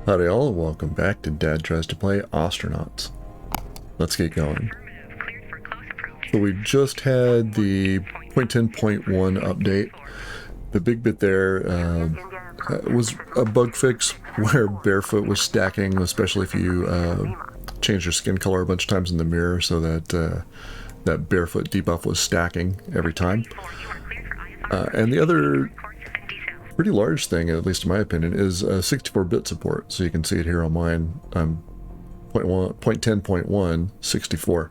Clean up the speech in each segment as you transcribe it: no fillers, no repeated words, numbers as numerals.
Howdy all, and welcome back to Dad Tries to Play Ostranauts. Let's get going. So we just had the 0.10.1 update. The big bit there was a bug fix where barefoot was stacking, especially if you changed your skin color a bunch of times in the mirror, so that that barefoot debuff was stacking every time. And the other pretty large thing, at least in my opinion, is 64-bit support. So you can see it here on mine. I'm 0.10.1 64.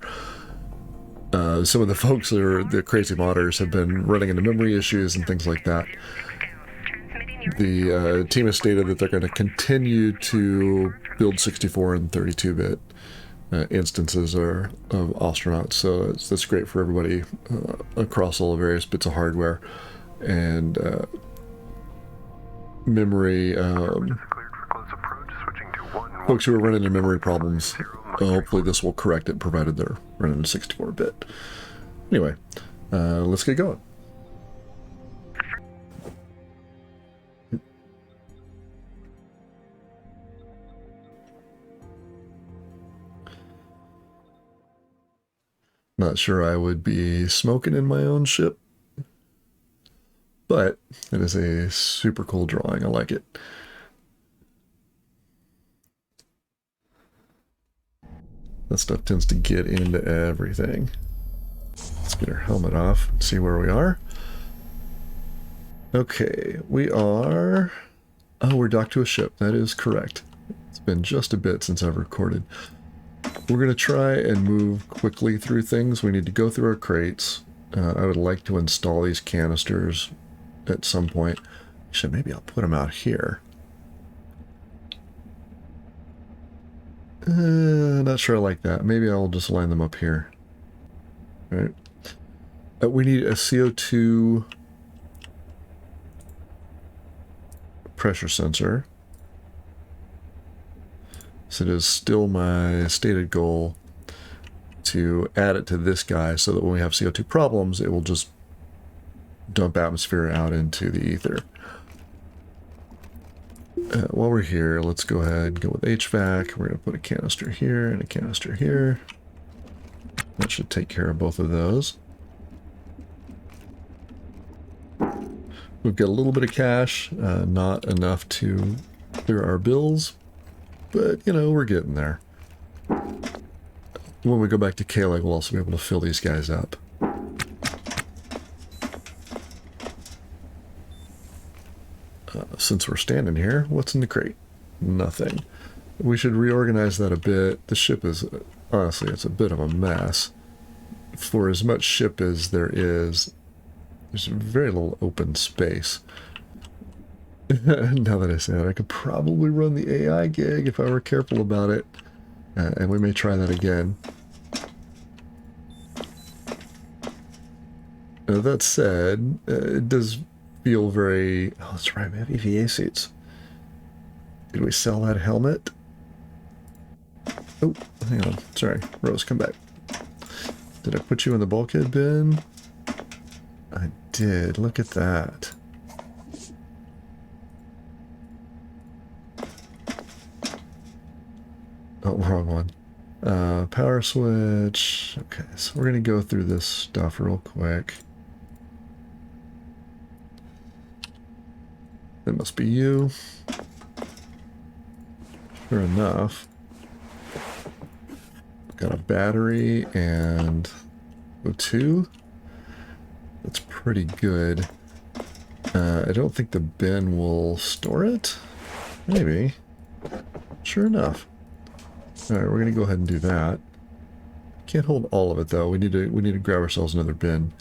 Some of the folks that are the crazy modders have been running into memory issues and things like that. The team has stated that they're going to continue to build 64 and 32-bit instances of Ostranauts, so that's great for everybody across all the various bits of hardware. And memory, folks who are running into memory problems, hopefully this will correct it, provided they're running a 64-bit. Anyway, let's get going. Not sure I would be smoking in my own ship, but it is a super cool drawing. I like it. That stuff tends to get into everything. Let's get our helmet off and see where we are. Okay, we are... Oh, we're docked to a ship. That is correct. It's been just a bit since I've recorded. We're going to try and move quickly through things. We need to go through our crates. I would like to install these canisters at some point. Actually, maybe I'll put them out here. Not sure I like that. Maybe I'll just line them up here. All right. We need a CO2 pressure sensor. So it is still my stated goal to add it to this guy so that when we have CO2 problems, it will just dump atmosphere out into the ether. While we're here, let's go ahead and go with HVAC. We're going to put a canister here and a canister here. That should take care of both of those. We've got a little bit of cash, not enough to clear our bills, but, you know, we're getting there. When we go back to K-Leg, we'll also be able to fill these guys up. Since we're standing here, what's in the crate? Nothing. We should reorganize that a bit. The ship is, honestly, it's a bit of a mess. For as much ship as there is, there's very little open space. Now that I say that, I could probably run the AI gig if I were careful about it. And we may try that again. That said, it does feel very... Oh, that's right, we have EVA seats. Did we sell that helmet? Oh, hang on. Sorry, Rose, come back. Did I put you in the bulkhead bin? I did. Look at that. Oh, wrong one. Power switch. Okay, so we're going to go through this stuff real quick. That must be you. Sure enough. Got a battery and O2. That's pretty good. I don't think the bin will store it. Maybe. Sure enough. Alright, we're gonna go ahead and do that. Can't hold all of it though. We need to grab ourselves another bin.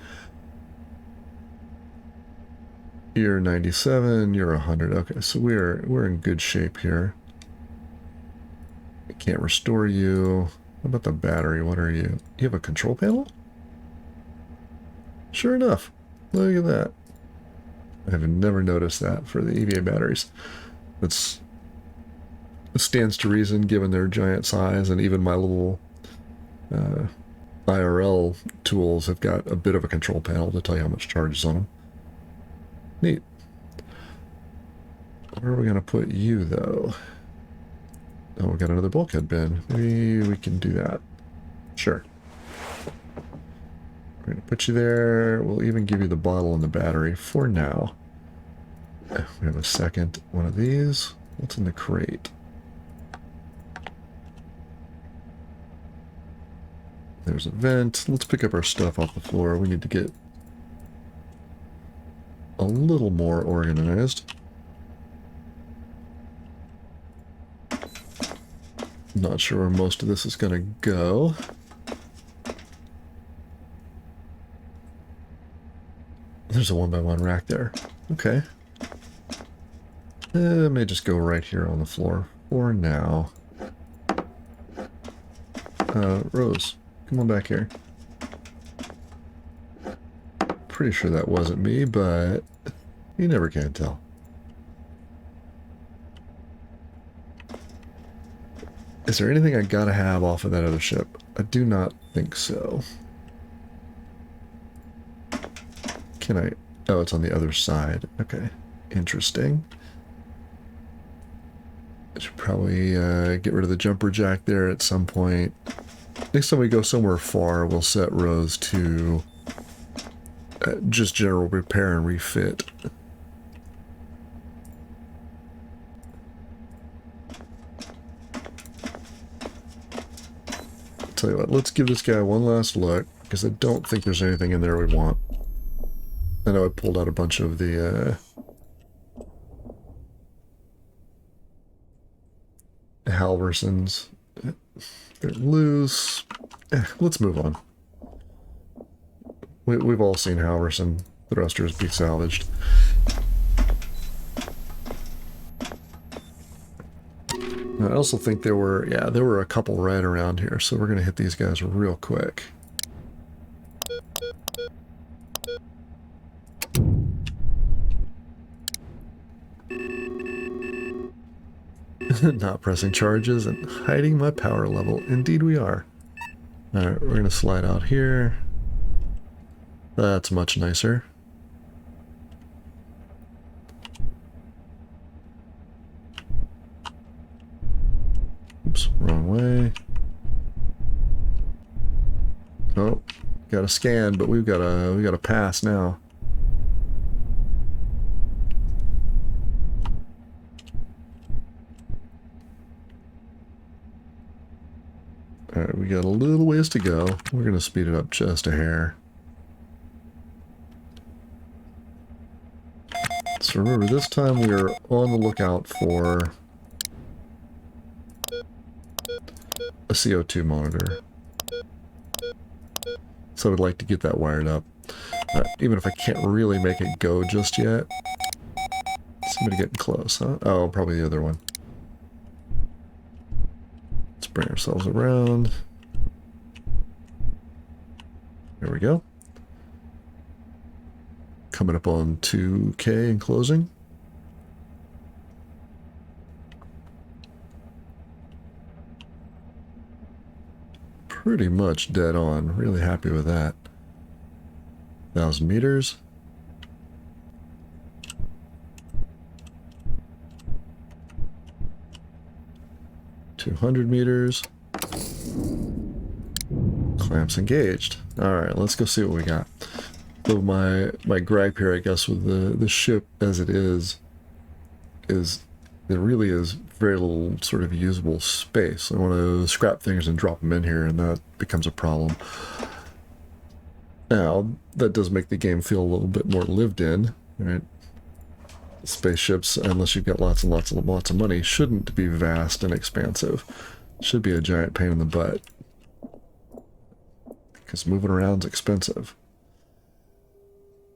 You're 97, you're 100. Okay, so we're in good shape here. I can't restore you. What about the battery? What are you? You have a control panel? Sure enough. Look at that. I have never noticed that for the EVA batteries. It stands to reason given their giant size, and even my little IRL tools have got a bit of a control panel to tell you how much charge is on them. Neat. Where are we going to put you, though? Oh, we got another bulkhead bin. Maybe we can do that. Sure. We're going to put you there. We'll even give you the bottle and the battery for now. We have a second one of these. What's in the crate? There's a vent. Let's pick up our stuff off the floor. We need to get a little more organized. Not sure where most of this is going to go. There's a 1x1 rack there. Okay. It may just go right here on the floor for now. Rose, come on back here. Pretty sure that wasn't me, but you never can tell. Is there anything I gotta have off of that other ship? I do not think so. Can I? Oh, it's on the other side. Okay. Interesting. I should probably get rid of the jumper jack there at some point. Next time we go somewhere far, we'll set Rose to just general repair and refit. Tell you what, let's give this guy one last look, because I don't think there's anything in there we want. I know I pulled out a bunch of the Halversons. They're loose. Let's move on. We've all seen Halverson thrusters be salvaged. I also think there were a couple right around here, so we're going to hit these guys real quick. Not pressing charges and hiding my power level. Indeed we are. Alright, we're going to slide out here. That's much nicer. Oops, wrong way. Oh, got a scan, but we got a pass now. Alright, we got a little ways to go. We're going to speed it up just a hair. So remember, this time we are on the lookout for a CO2 monitor. So I would like to get that wired up. Even if I can't really make it go just yet. Somebody getting close, huh? Oh, probably the other one. Let's bring ourselves around. There we go. Coming up on 2K and closing. Pretty much dead on. Really happy with that. 1,000 meters. $200 meters. Clamps engaged. Alright, let's go see what we got. So my gripe here, I guess, with the ship as it is there really is very little sort of usable space. I want to scrap things and drop them in here, and that becomes a problem. Now, that does make the game feel a little bit more lived in, right? Spaceships, unless you've got lots and lots and lots of money, shouldn't be vast and expansive. Should be a giant pain in the butt. Because moving around is expensive.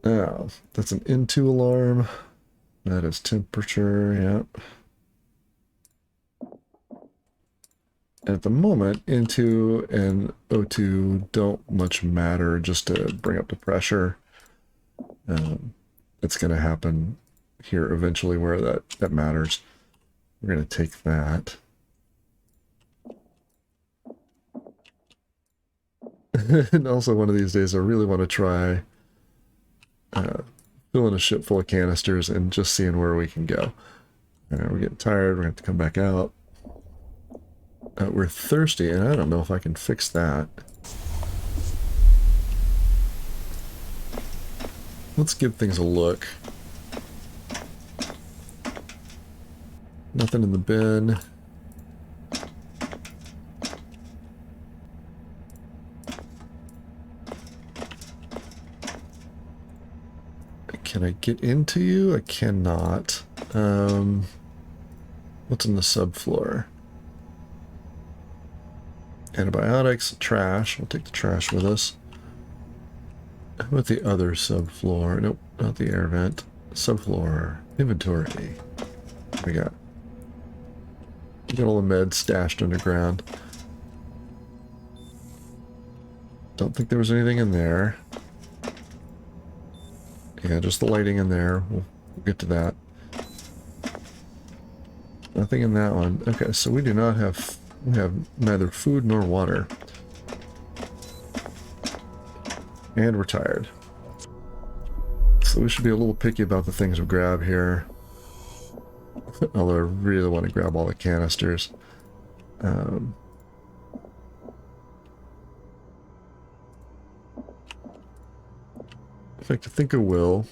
Now, that's an N2 alarm. That is temperature, yep. And at the moment, N2 and O2 don't much matter, just to bring up the pressure. It's going to happen here eventually where that matters. We're going to take that. And also one of these days I really want to try filling a ship full of canisters and just seeing where we can go. We're getting tired, we're going to have to come back out. We're thirsty, and I don't know if I can fix that. Let's give things a look. Nothing in the bin. Can I get into you? I cannot. What's in the subfloor? Antibiotics, trash. We'll take the trash with us. How about the other subfloor? Nope, not the air vent. Subfloor. Inventory. What we got? We got all the meds stashed underground. Don't think there was anything in there. Yeah, just the lighting in there. We'll get to that. Nothing in that one. Okay, so we do not have... We have neither food nor water. And we're tired. So we should be a little picky about the things we grab here. Although I really want to grab all the canisters. In fact, I think I will.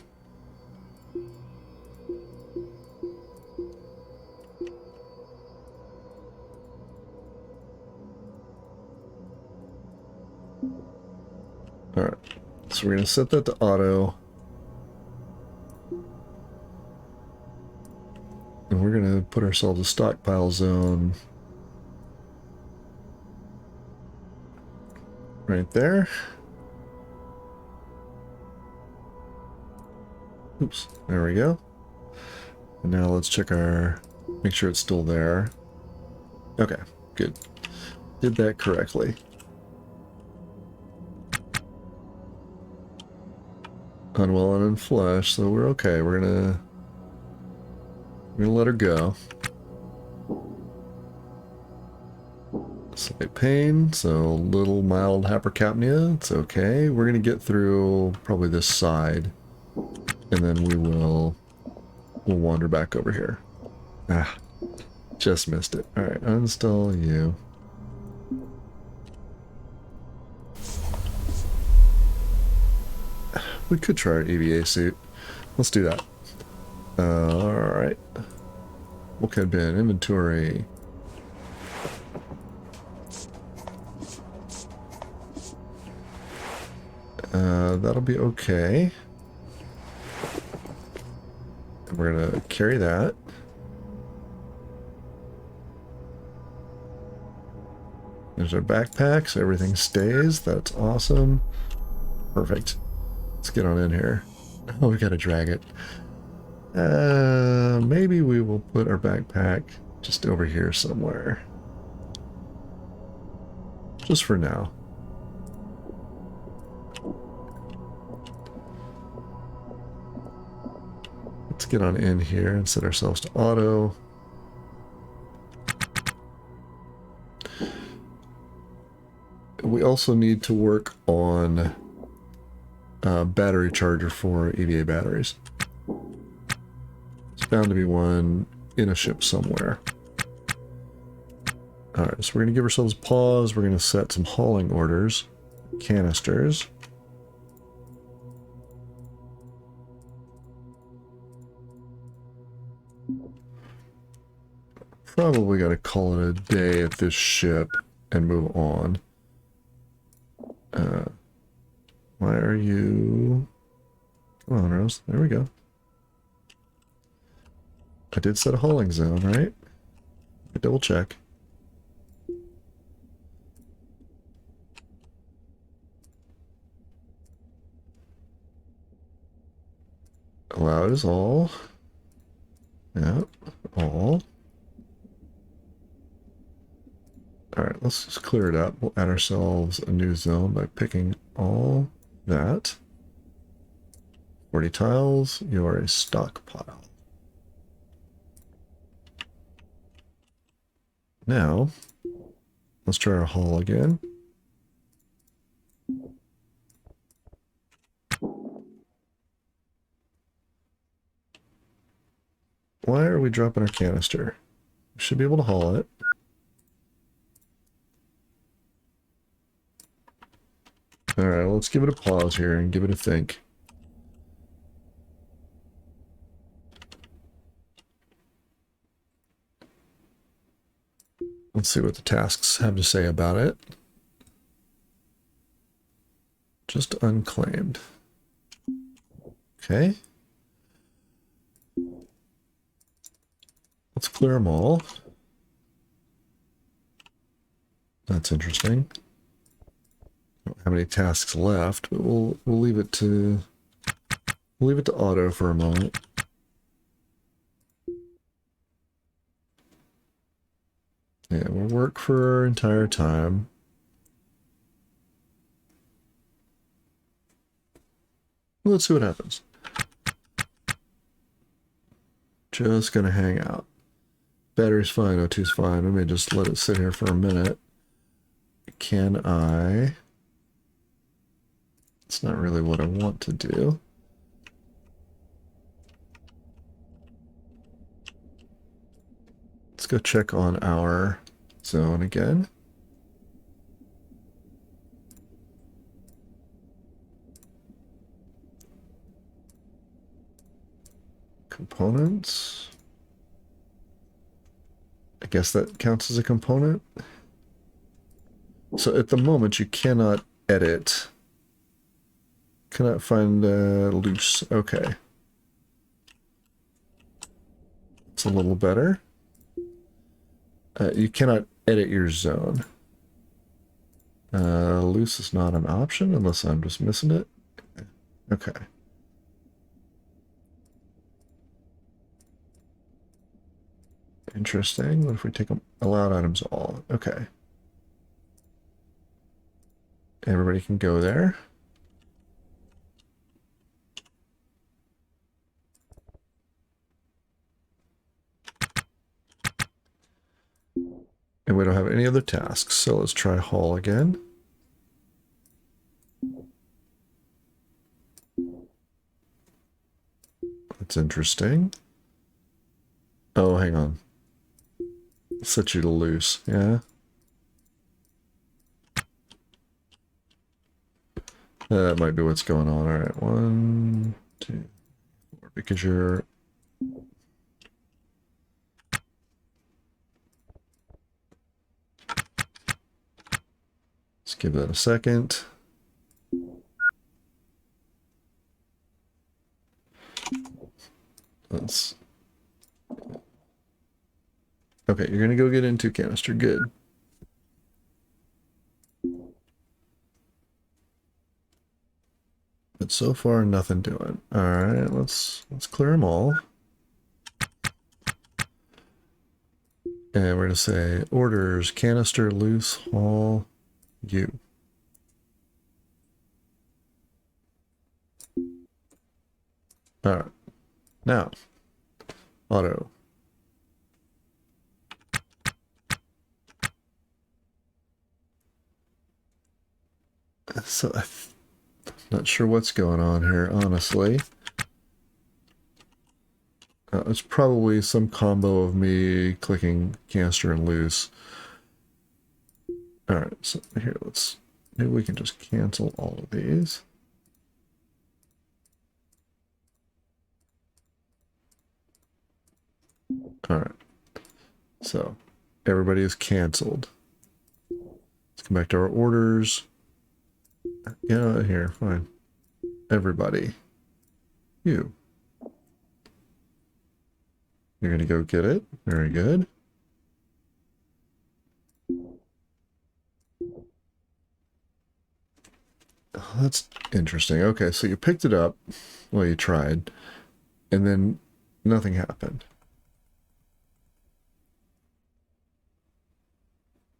Alright, so we're going to set that to auto. And we're going to put ourselves a stockpile zone right there. Oops, there we go. And now let's check our... make sure it's still there. Okay, good. Did that correctly. Unwell and in flesh, so we're okay. We're gonna let her go. Slight pain, so a little mild hypercapnia. It's okay. We're gonna get through probably this side, and then we'll wander back over here. Ah, just missed it. All right, uninstall you. We could try our EVA suit. Let's do that. Alright. Bulkhead bin, inventory. That'll be okay. And we're gonna carry that. There's our backpack, so everything stays. That's awesome. Perfect. Let's get on in here. Oh, we gotta drag it. Maybe we will put our backpack just over here somewhere. Just for now. Let's get on in here and set ourselves to auto. We also need to work on battery charger for EVA batteries. There's bound to be one in a ship somewhere. Alright, so we're going to give ourselves a pause. We're going to set some hauling orders. Canisters. Probably got to call it a day at this ship and move on. Why are you... Come on, Rose. There we go. I did set a hauling zone, right? Double check. Allowed is all. Yep, all. Alright, let's just clear it up. We'll add ourselves a new zone by picking all that. 40 tiles, you are a stockpile. Now, let's try our haul again. Why are we dropping our canister? We should be able to haul it. Alright, let's give it a pause here and give it a think. Let's see what the tasks have to say about it. Just unclaimed. Okay. Let's clear them all. That's interesting. Don't have any tasks left, but we'll leave it to auto for a moment. Yeah, we'll work for our entire time. Let's see what happens. Just gonna hang out. Battery's fine, O2's fine. I may just let it sit here for a minute. Can I? It's not really what I want to do. Let's go check on our zone again. Components. I guess that counts as a component. So at the moment you cannot edit. Cannot find loose. Okay. It's a little better. You cannot edit your zone. Loose is not an option unless I'm just missing it. Okay. Interesting. What if we take them allowed items all? Okay. Everybody can go there. And we don't have any other tasks, so let's try haul again. That's interesting. Oh, hang on. Set you to loose, yeah. That might be what's going on. All right, 1, 2, 4, because you're... Let's give that a second. Let's... Okay, you're gonna go get into canister. Good. But so far, nothing doing. All right, let's clear them all. And we're gonna say orders canister loose haul you. All right, now auto. So I'm not sure what's going on here, honestly. It's probably some combo of me clicking canister and loose. All right, so here, maybe we can just cancel all of these. All right, so everybody is canceled. Let's come back to our orders. Yeah, here, fine. Everybody. You. You're gonna go get it. Very good. Oh, that's interesting. Okay, so you picked it up. Well, you tried. And then nothing happened.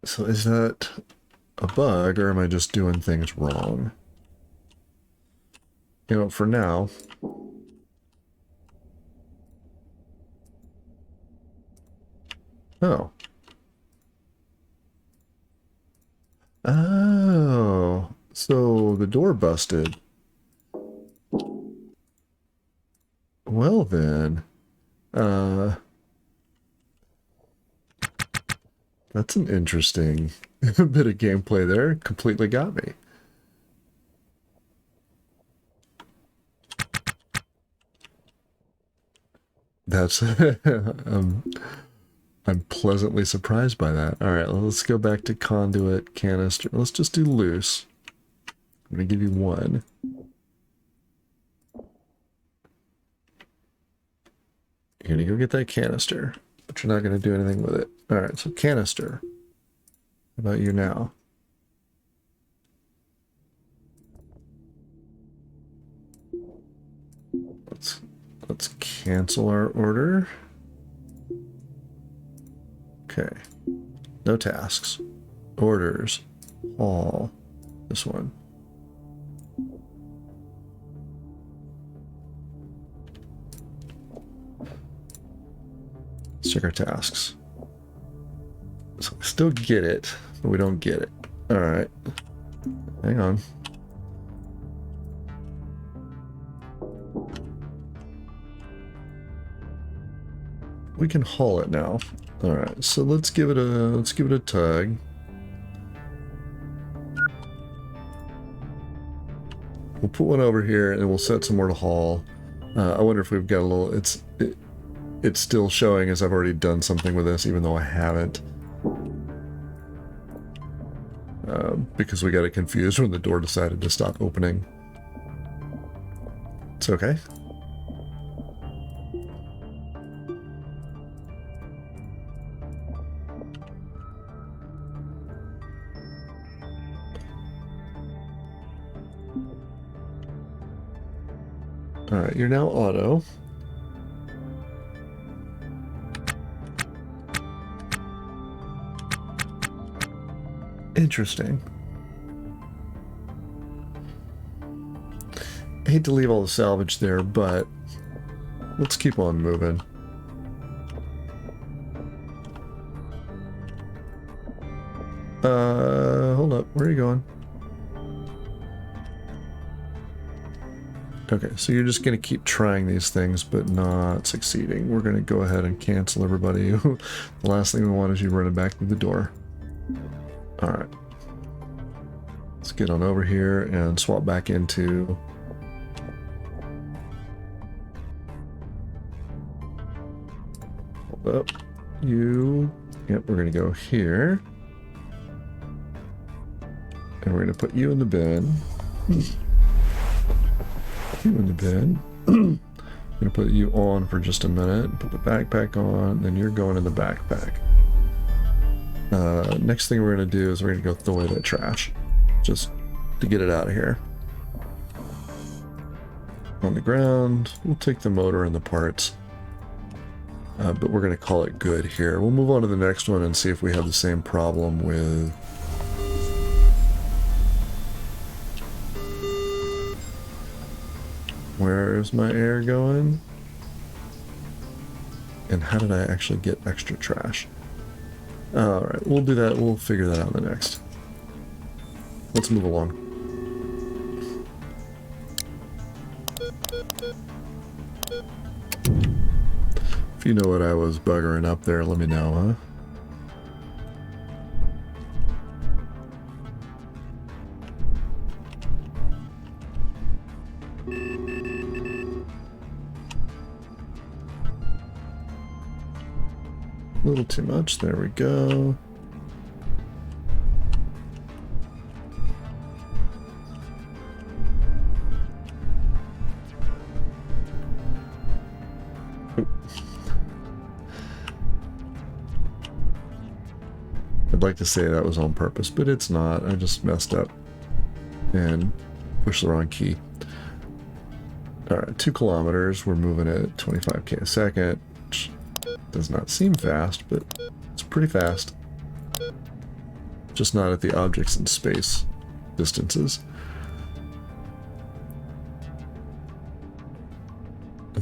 So is that a bug, or am I just doing things wrong? You know, for now... Oh. Oh. So the door busted. Well then. That's an interesting bit of gameplay there. Completely got me. That's I'm pleasantly surprised by that. All right, let's go back to conduit, canister. Let's just do loose. I'm going to give you one. You're going to go get that canister, but you're not going to do anything with it. All right, so canister. How about you now? Let's cancel our order. Okay. No tasks. Orders. All. This one. Let's check our tasks. So we still get it, but we don't get it. Alright. Hang on. We can haul it now. Alright, so let's give it a tug. We'll put one over here and we'll set some more to haul. I wonder if we've got a little it's still showing as I've already done something with this, even though I haven't. Because we got it confused when the door decided to stop opening. It's okay. Alright, you're now auto. Interesting. I hate to leave all the salvage there, but let's keep on moving. Hold up. Where are you going? Okay, so you're just going to keep trying these things, but not succeeding. We're going to go ahead and cancel everybody. The last thing we want is you running back through the door. Alright. Let's get on over here and swap back into... Hold up. You... Yep, we're going to go here. And we're going to put you in the bin. You in the bin. I'm going to put you on for just a minute. Put the backpack on, then you're going in the backpack. Next thing we're going to do is we're going to go throw away that trash. Just to get it out of here. On the ground, we'll take the motor and the parts. But we're going to call it good here. We'll move on to the next one and see if we have the same problem with... Where's my air going? And how did I actually get extra trash? Alright, we'll do that. We'll figure that out in the next. Let's move along. If you know what I was buggering up there, let me know, huh? A little too much. There we go. Oop. I'd like to say that was on purpose, but it's not. I just messed up and pushed the wrong key. Alright, 2 kilometers. We're moving at 25k a second. Does not seem fast, but it's pretty fast. Just not at the objects in space distances.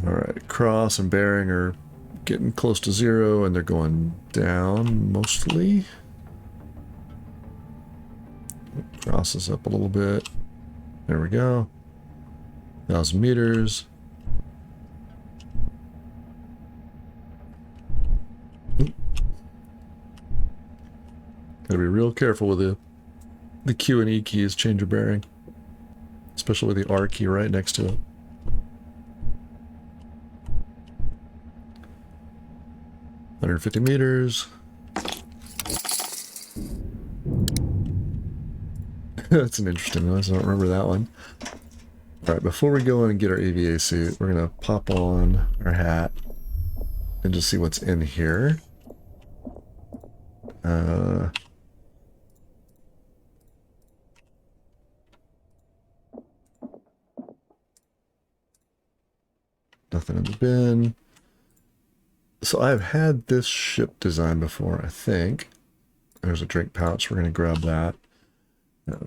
Alright, cross and bearing are getting close to 0 and they're going down mostly. Cross is up a little bit. There we go. 1,000 meters. Gotta be real careful with the Q and E keys, change your bearing. Especially with the R key right next to it. 150 meters. That's an interesting noise. I don't remember that one. Alright, before we go in and get our EVA suit, we're going to pop on our hat and just see what's in here. Nothing in the bin. So I've had this ship design before, I think. There's a drink pouch. We're going to grab that.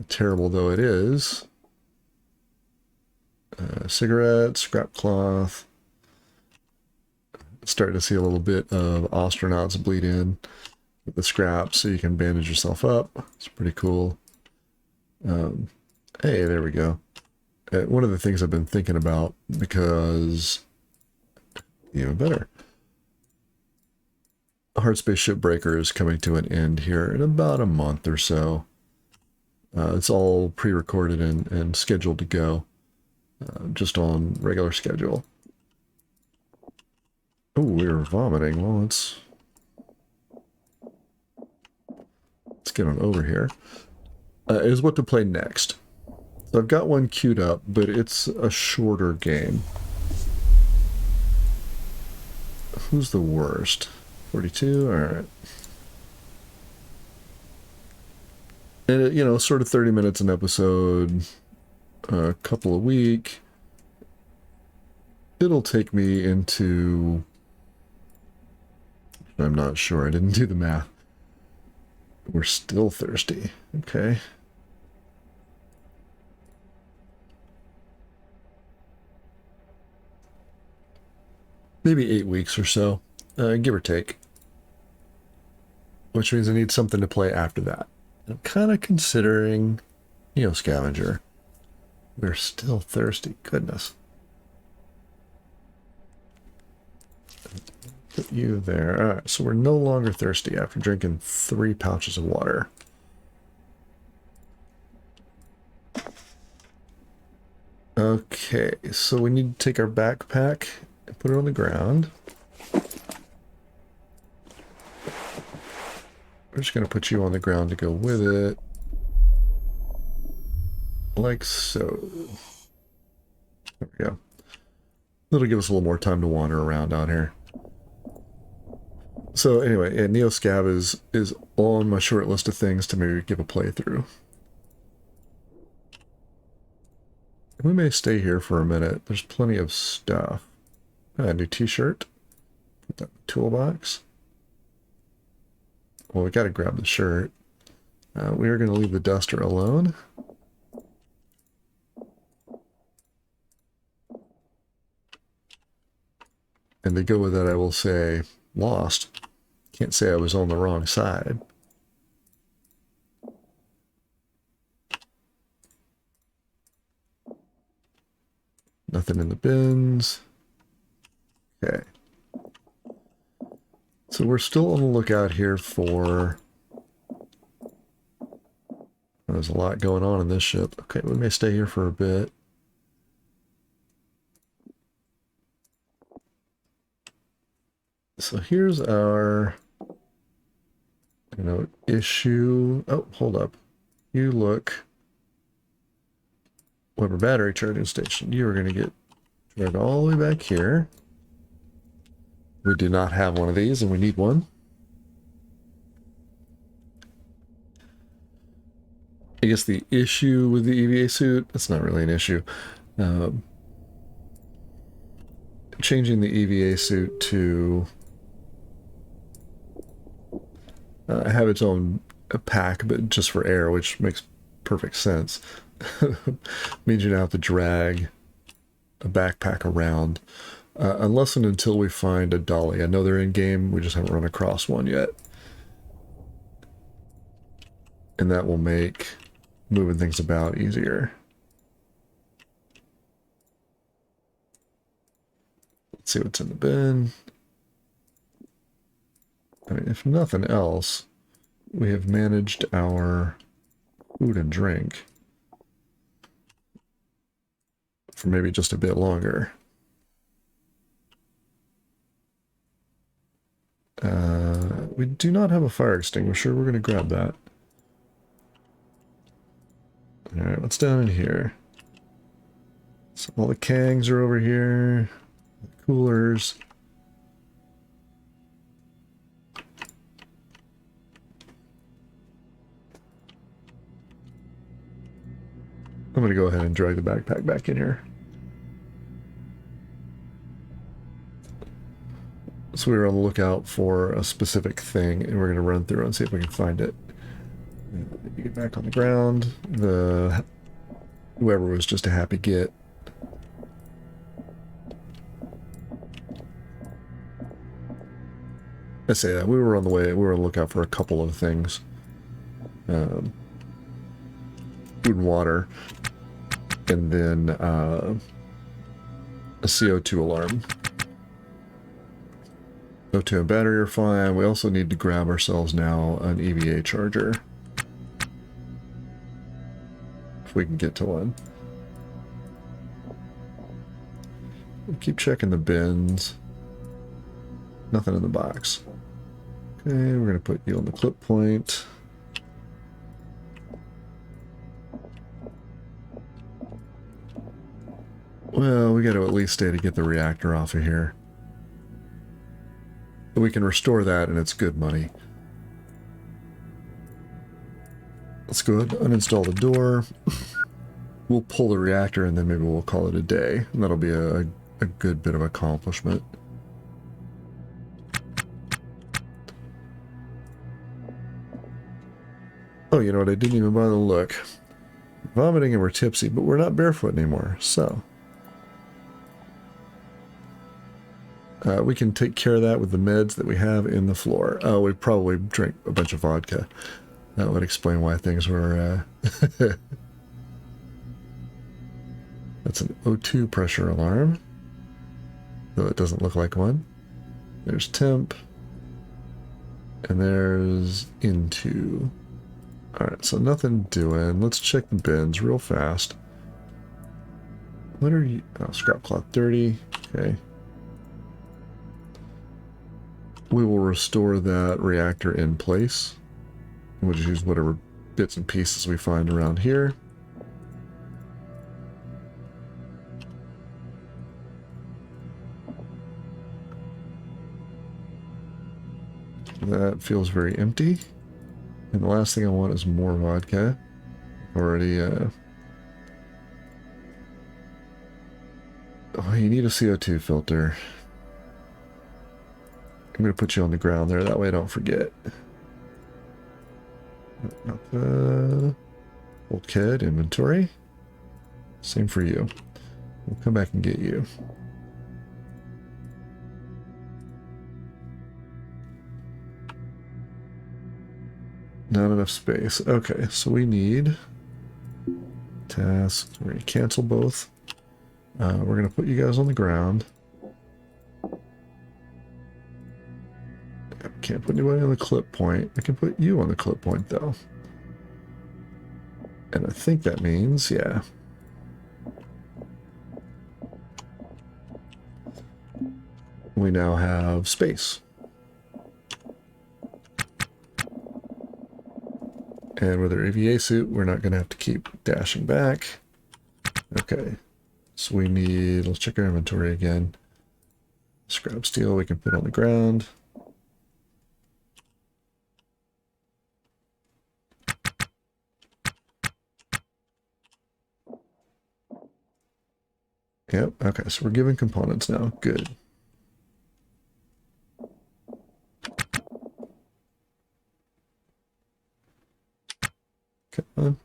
Terrible though it is. Cigarette, scrap cloth. Starting to see a little bit of Ostranauts bleed in with the scraps so you can bandage yourself up. It's pretty cool. Hey, there we go. One of the things I've been thinking about, because even better, Hard Space Shipbreaker is coming to an end here in about a month or so. It's all pre-recorded and scheduled to go, just on regular schedule. Oh, we were vomiting. Well, let's get on over here. Is what to play next. So I've got one queued up, but it's a shorter game. Who's the worst? 42? Alright. And, you know, sort of 30 minutes an episode, a couple a week. It'll take me into... I'm not sure. I didn't do the math. We're still thirsty. Okay. Maybe 8 weeks or so, give or take. Which means I need something to play after that. I'm kind of considering Neo Scavenger. We're still thirsty. Goodness. Put you there. Alright, so we're no longer thirsty after drinking 3 pouches of water. Okay, so we need to take our backpack and put it on the ground. We're just going to put you on the ground to go with it. Like so. There we go. That'll give us a little more time to wander around out here. So anyway, yeah, Neo Scav is on my short list of things to maybe give a playthrough. We may stay here for a minute. There's plenty of stuff. A new t-shirt. Put that in the toolbox. Well, we got to grab the shirt. We are going to leave the duster alone. And to go with that, I will say, lost. Can't say I was on the wrong side. Nothing in the bins. Okay. So we're still on the lookout here for... There's a lot going on in this ship. Okay, we may stay here for a bit. So here's our, issue. Oh, hold up. You look. Weber battery charging station. You are going to get dragged all the way back here. We do not have one of these, and we need one. I guess the issue with the EVA suit, that's not really an issue. Changing the EVA suit to have its own pack, but just for air, which makes perfect sense. Means you don't have to drag a backpack around, unless and until we find a dolly. I know they're in game, we just haven't run across one yet. And that will make moving things about easier. Let's see what's in the bin. I mean, if nothing else, we have managed our food and drink for maybe just a bit longer. We do not have a fire extinguisher. We're going to grab that. Alright, what's down in here? So all the kangs are over here. The coolers. I'm going to go ahead and drag the backpack back in here. So we were on the lookout for a specific thing, and we're going to run through and see if we can find it. You get back on the ground. Whoever was just a happy get. I say that we were on the way. We were on the lookout for a couple of things. Food and water, and then a CO2 alarm. O2 and battery are fine. We also need to grab ourselves now an EVA charger. If we can get to one. We'll keep checking the bins. Nothing in the box. Okay, we're going to put you on the clip point. Well, we got to at least stay to get the reactor off of here. We can restore that, and it's good money. Let's go ahead and uninstall the door. We'll pull the reactor, and then maybe we'll call it a day. And that'll be a good bit of accomplishment. Oh, you know what? I didn't even bother to look. Vomiting and we're tipsy, but we're not barefoot anymore, so... we can take care of that with the meds that we have in the floor. Oh, we probably drank a bunch of vodka. That would explain why things were... That's an O2 pressure alarm. Though it doesn't look like one. There's temp. And there's into. Alright, so nothing doing. Let's check the bins real fast. What are you... Oh, scrap cloth 30. Okay. We will restore that reactor in place. We'll just use whatever bits and pieces we find around here. That feels very empty. And the last thing I want is more vodka. Already, Oh, you need a CO2 filter. I'm going to put you on the ground there, that way I don't forget. Not the bulkhead inventory. Same for you. We'll come back and get you. Not enough space. Okay, so we need tasks. We're going to cancel both. We're going to put you guys on the ground. Can't put anybody on the clip point. I can put you on the clip point though. And I think that means, yeah. We now have space. And with our EVA suit, we're not going to have to keep dashing back. Okay. So we need, let's check our inventory again. Scrap steel we can put on the ground. Yep, okay, so we're given components now. Good. Come on.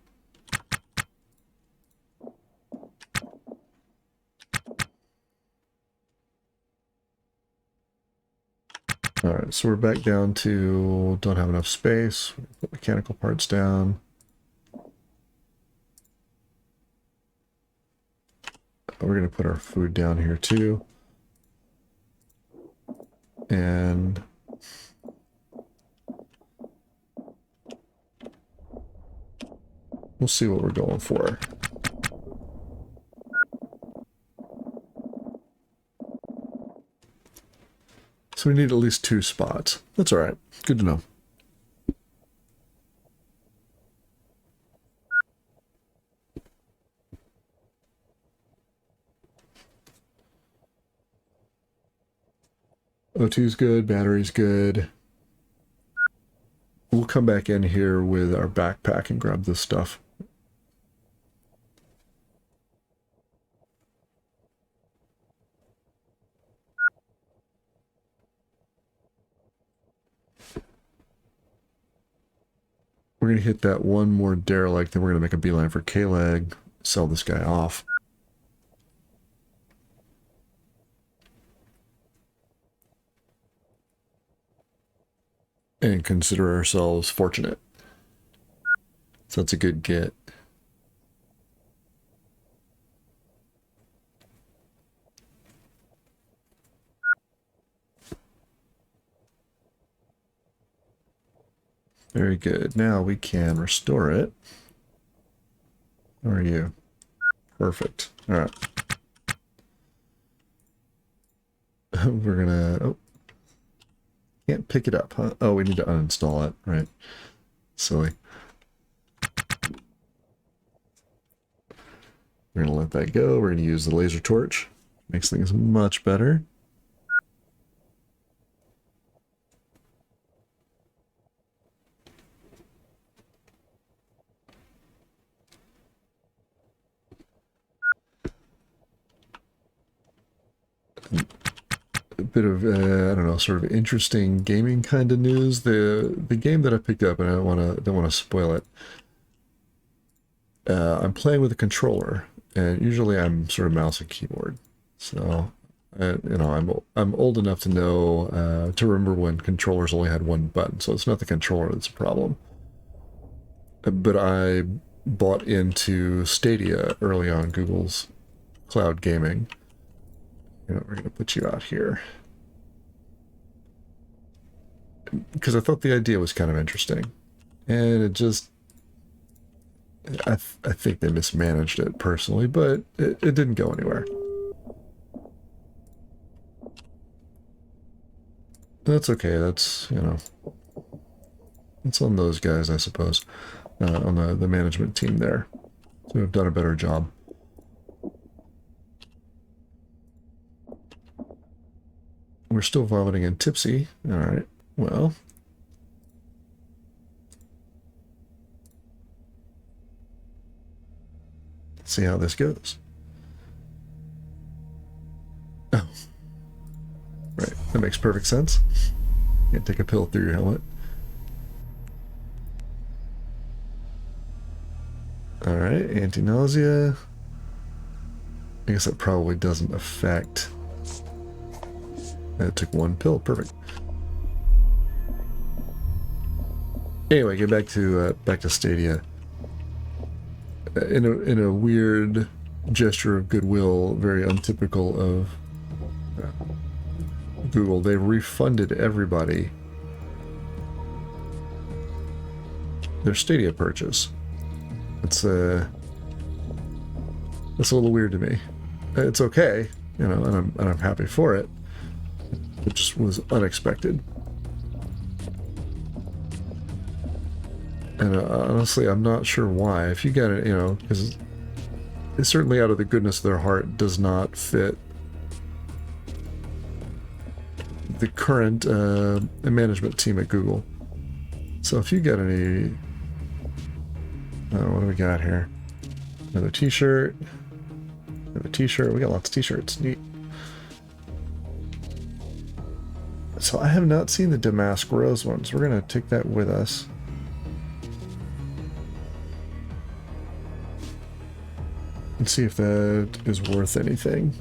Alright, so we're back down to don't have enough space. Put mechanical parts down. We're going to put our food down here too. And we'll see what we're going for. So So we need at least 2 spots. That's all right. Good to know. O2's good, battery's good. We'll come back in here with our backpack and grab this stuff. We're going to hit that one more derelict, then we're going to make a beeline for K-Leg, sell this guy off. And consider ourselves fortunate. So that's a good get. Very good. Now we can restore it. How are you? Perfect. All right. We're gonna... Oh. Can't pick it up, huh? Oh, we need to uninstall it. Right. Silly. We're gonna let that go. We're gonna use the laser torch. Makes things much better. A bit of I don't know, sort of interesting gaming kind of news. The game that I picked up, and I don't want to spoil it. I'm playing with a controller, and usually I'm sort of mouse and keyboard. So, you know, I'm old enough to know to remember when controllers only had one button. So it's not the controller that's a problem. But I bought into Stadia early on, Google's cloud gaming. You know, we're going to put you out here. Because I thought the idea was kind of interesting. And it just... I think they mismanaged it, personally, but it didn't go anywhere. That's okay, that's, you know... It's on those guys, I suppose. On the management team there. So have done a better job. We're still vomiting and tipsy. Alright, well. Let's see how this goes. Oh. Right, that makes perfect sense. You can take a pill through your helmet. Alright, anti-nausea. I guess that probably doesn't affect... It took 1 pill, perfect. Anyway, get back to Stadia. In a weird gesture of goodwill, very untypical of Google, they refunded everybody their Stadia purchase. It's that's a little weird to me. It's okay, you know, and I'm happy for it. It just was unexpected. And honestly, I'm not sure why. If you get it, you know, because it certainly out of the goodness of their heart does not fit the current management team at Google. So if you get any... what do we got here? Another t-shirt. Another t-shirt. We got lots of t-shirts. Neat. So I have not seen the Damask Rose ones. We're going to take that with us. And see if that is worth anything.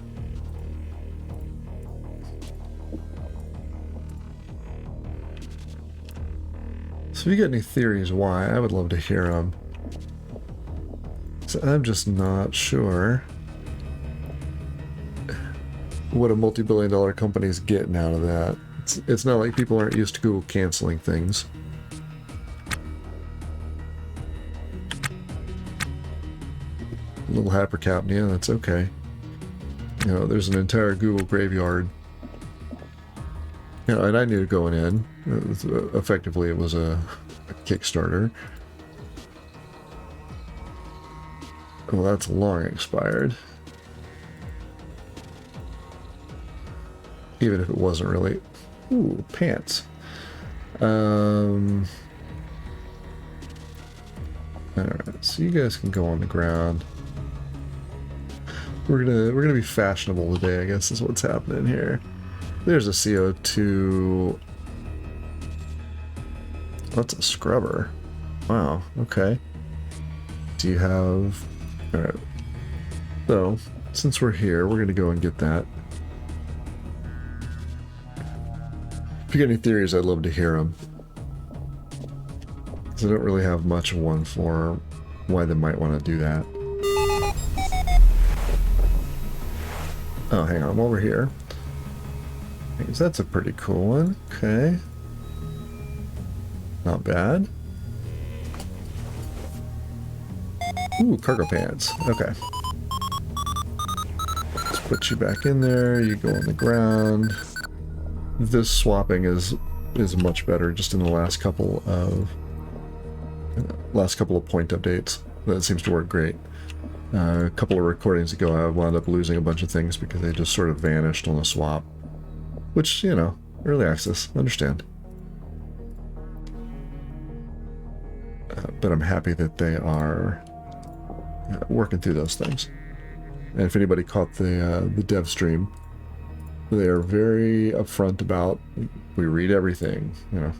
So if you get any theories why, I would love to hear them. So I'm just not sure what a multi-billion-dollar company is getting out of that. It's not like people aren't used to Google canceling things. A little hypercapnia, that's okay. You know, there's an entire Google graveyard You know, and I knew going in, effectively it was a Kickstarter. Well, that's long expired. Even if it wasn't really... Ooh, pants. Alright, so you guys can go on the ground. We're gonna be fashionable today, I guess is what's happening here. There's a CO2. That's a scrubber. Wow, okay. Do you have... Alright. So, since we're here, we're gonna go and get that. If you get any theories, I'd love to hear them. Because I don't really have much of one for why they might want to do that. Oh, hang on, while we're here. Because that's a pretty cool one. Okay. Not bad. Ooh, cargo pants. Okay. Let's put you back in there. You go on the ground. This swapping is much better just in the last couple of point updates. That seems to work great. A couple of recordings ago I wound up losing a bunch of things because they just sort of vanished on the swap. Which, you know, early access, understand. But I'm happy that they are working through those things. And if anybody caught the dev stream, they are very upfront about, we read everything, you know.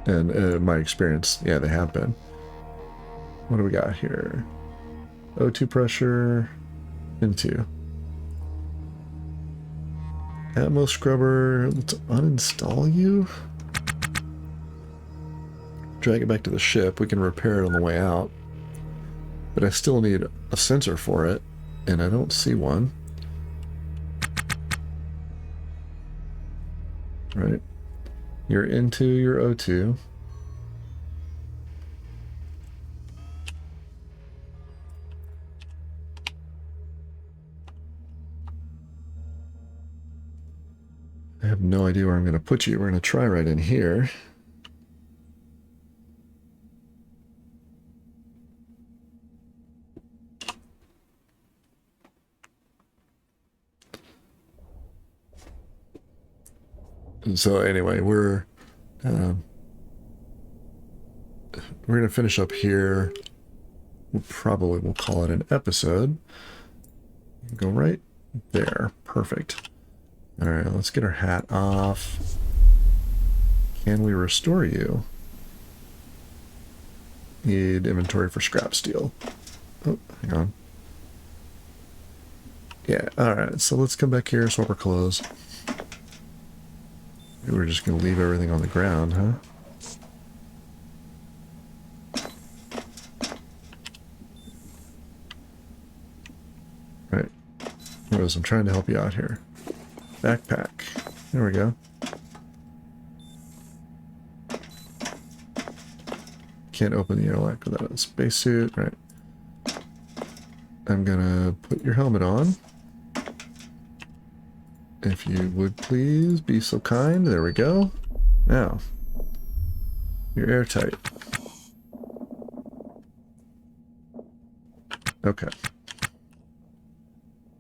And in my experience, yeah, they have been. What do we got here? O2 pressure, into. Atmo scrubber, let's uninstall you. Drag it back to the ship, we can repair it on the way out. But I still need a sensor for it. And I don't see one. Right. You're into your O2. I have no idea where I'm going to put you. We're going to try right in here. So anyway, we're going to finish up here. We'll call it an episode. Go right there. Perfect. All right, let's get our hat off. Can we restore you? Need inventory for scrap steel. Oh, hang on. Yeah, all right. So let's come back here, swap our clothes. We're just going to leave everything on the ground, huh? Right. Rose, I'm trying to help you out here. Backpack. There we go. Can't open the intellect without a spacesuit. Right. I'm going to put your helmet on. If you would please be so kind. There we go. Now, you're airtight. Okay.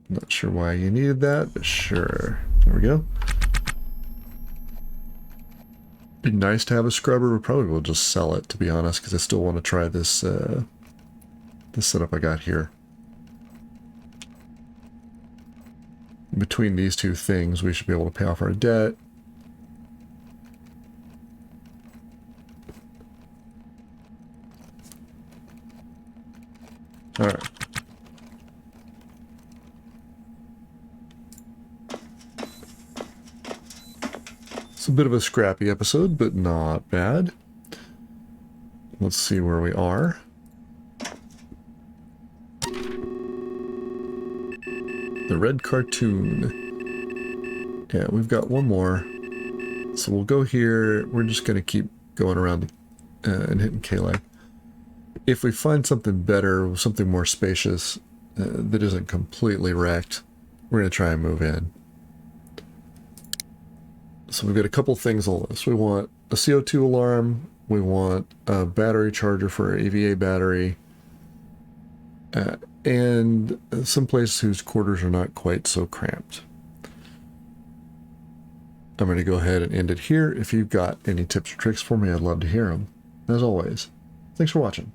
Not sure why you needed that, but sure. There we go. Be nice to have a scrubber. We probably will just sell it, to be honest, because I still want to try this this setup I got here. Between these two things, we should be able to pay off our debt. All right. It's a bit of a scrappy episode, but not bad. Let's see where we are. The red cartoon. Yeah, we've got one more. So we'll go here. We're just going to keep going around and hitting K-Lag. If we find something better, something more spacious, that isn't completely wrecked, we're going to try and move in. So we've got a couple things on this. We want a CO2 alarm. We want a battery charger for our AVA battery. And some place whose quarters are not quite so cramped. I'm going to go ahead and end it here. If you've got any tips or tricks for me, I'd love to hear them. As always, thanks for watching.